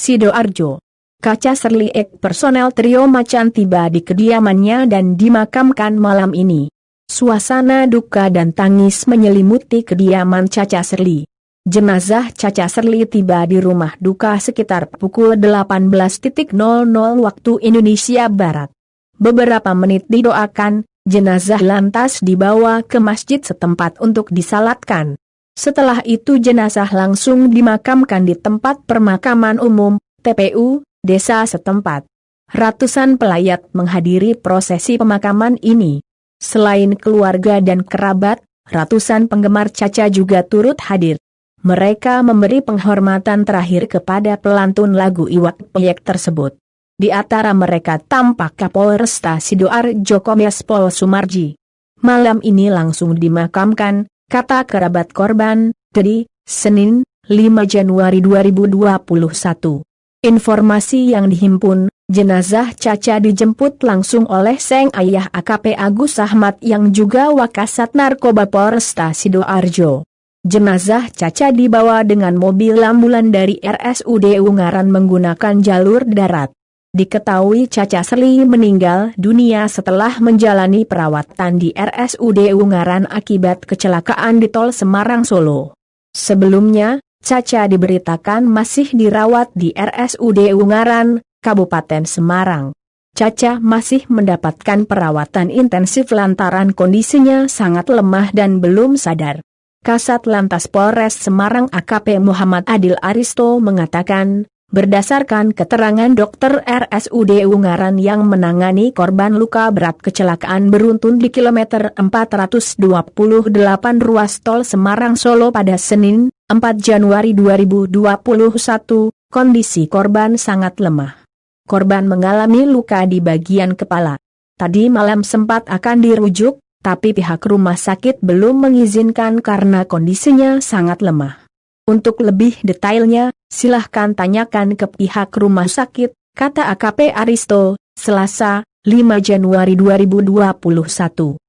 Sidoarjo. Kaca Serliek personel trio Macan tiba di kediamannya dan dimakamkan malam ini. Suasana duka dan tangis menyelimuti kediaman Caca Serli. Jenazah Caca Serli tiba di rumah duka sekitar pukul 18.00 waktu Indonesia Barat. Beberapa menit didoakan, jenazah lantas dibawa ke masjid setempat untuk disalatkan. Setelah itu jenazah langsung dimakamkan di tempat pemakaman umum, TPU, desa setempat. Ratusan pelayat menghadiri prosesi pemakaman ini. Selain keluarga dan kerabat, ratusan penggemar Caca juga turut hadir. Mereka memberi penghormatan terakhir kepada pelantun lagu Iwak Peyek tersebut. Di antara mereka tampak Kapolresta Sidoarjo Kombes Pol Sumarji. Malam ini langsung dimakamkan, kata kerabat korban, Dedi, Senin, 5 Januari 2021. Informasi yang dihimpun, jenazah Caca dijemput langsung oleh sang ayah AKP Agus Ahmad yang juga Wakasat Narkoba Polresta Sidoarjo. Jenazah Caca dibawa dengan mobil ambulan dari RSUD Ungaran menggunakan jalur darat. Diketahui Caca Serli meninggal dunia setelah menjalani perawatan di RSUD Ungaran akibat kecelakaan di Tol Semarang-Solo. Sebelumnya, Caca diberitakan masih dirawat di RSUD Ungaran, Kabupaten Semarang. Caca masih mendapatkan perawatan intensif lantaran kondisinya sangat lemah dan belum sadar. Kasat Lantas Polres Semarang AKP Muhammad Adil Aristo mengatakan, berdasarkan keterangan dokter RSUD Ungaran yang menangani korban luka berat kecelakaan beruntun di kilometer 428 ruas tol Semarang-Solo pada Senin, 4 Januari 2021, kondisi korban sangat lemah. Korban mengalami luka di bagian kepala. Tadi malam sempat akan dirujuk, tapi pihak rumah sakit belum mengizinkan karena kondisinya sangat lemah. Untuk lebih detailnya, silahkan tanyakan ke pihak rumah sakit, kata AKP Aristo, Selasa, 5 Januari 2021.